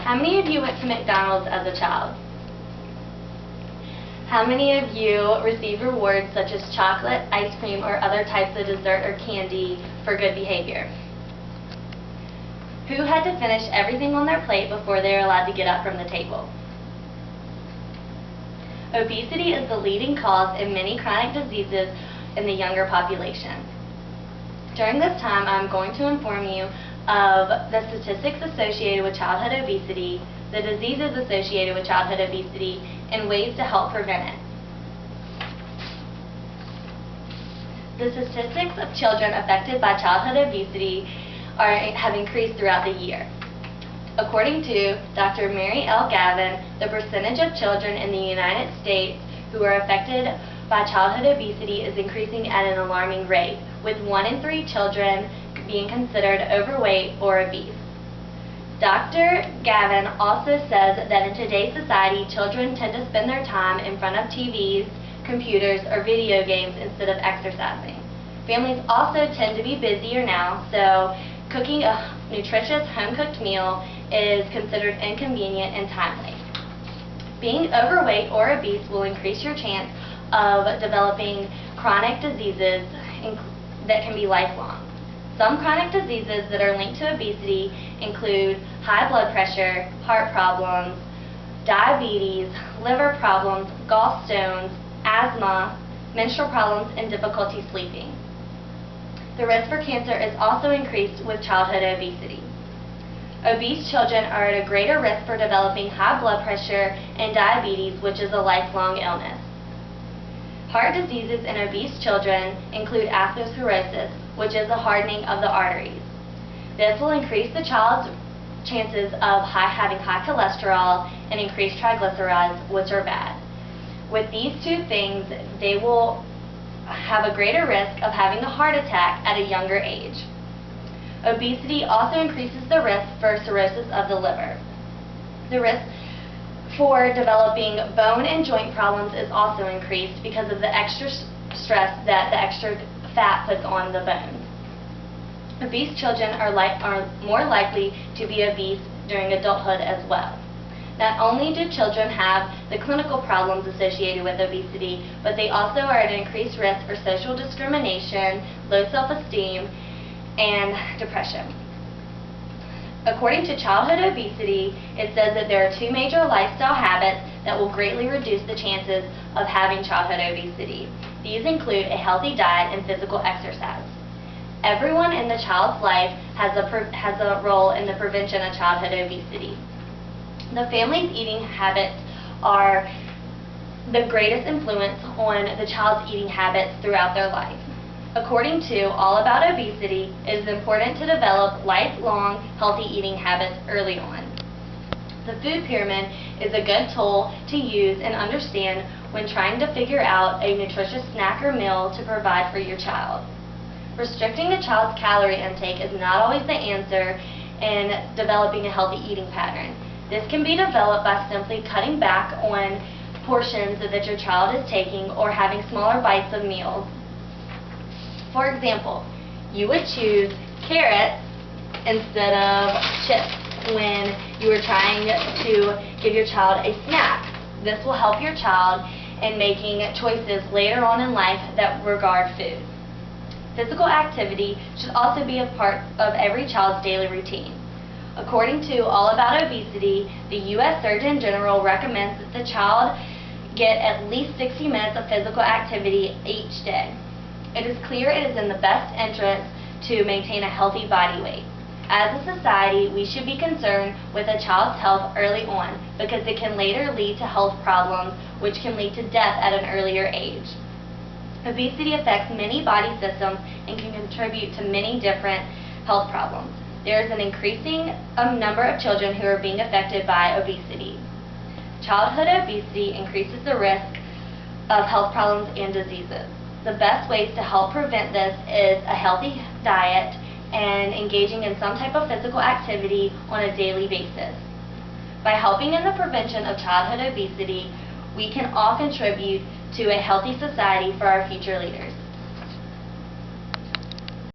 How many of you went to McDonald's as a child? How many of you received rewards such as chocolate, ice cream, or other types of dessert or candy for good behavior? Who had to finish everything on their plate before they were allowed to get up from the table? Obesity is the leading cause in many chronic diseases in the younger population. During this time, I'm going to inform you of the statistics associated with childhood obesity, the diseases associated with childhood obesity, and ways to help prevent it. The statistics of children affected by childhood obesity have increased throughout the year. According to Dr. Mary L. Gavin, the percentage of children in the United States who are affected by childhood obesity is increasing at an alarming rate, with 1 in 3 children being considered overweight or obese. Dr. Gavin also says that in today's society, children tend to spend their time in front of TVs, computers, or video games instead of exercising. Families also tend to be busier now, so cooking a nutritious home-cooked meal is considered inconvenient and timely. Being overweight or obese will increase your chance of developing chronic diseases that can be lifelong. Some chronic diseases that are linked to obesity include high blood pressure, heart problems, diabetes, liver problems, gallstones, asthma, menstrual problems, and difficulty sleeping. The risk for cancer is also increased with childhood obesity. Obese children are at a greater risk for developing high blood pressure and diabetes, which is a lifelong illness. Heart diseases in obese children include atherosclerosis, which is the hardening of the arteries. This will increase the child's chances of having high cholesterol and increased triglycerides, which are bad. With these two things, they will have a greater risk of having a heart attack at a younger age. Obesity also increases the risk for cirrhosis of the liver. The risk for developing bone and joint problems is also increased because of the extra stress that the extra fat puts on the bones. Obese children are more likely to be obese during adulthood as well. Not only do children have the clinical problems associated with obesity, but they also are at an increased risk for social discrimination, low self-esteem, and depression. According to Childhood Obesity, it says that there are 2 major lifestyle habits that will greatly reduce the chances of having childhood obesity. These include a healthy diet and physical exercise. Everyone in the child's life has a role in the prevention of childhood obesity. The family's eating habits are the greatest influence on the child's eating habits throughout their life. According to All About Obesity, it is important to develop lifelong healthy eating habits early on. The food pyramid is a good tool to use and understand when trying to figure out a nutritious snack or meal to provide for your child. Restricting a child's calorie intake is not always the answer in developing a healthy eating pattern. This can be developed by simply cutting back on portions that your child is taking or having smaller bites of meals. For example, you would choose carrots instead of chips when you are trying to give your child a snack. This will help your child in making choices later on in life that regard food. Physical activity should also be a part of every child's daily routine. According to All About Obesity, the U.S. Surgeon General recommends that the child get at least 60 minutes of physical activity each day. It is clear it is in the best interest to maintain a healthy body weight. As a society, we should be concerned with a child's health early on because it can later lead to health problems which can lead to death at an earlier age. Obesity affects many body systems and can contribute to many different health problems. There is an increasing number of children who are being affected by obesity. Childhood obesity increases the risk of health problems and diseases. The best ways to help prevent this is a healthy diet and engaging in some type of physical activity on a daily basis. By helping in the prevention of childhood obesity, we can all contribute to a healthy society for our future leaders.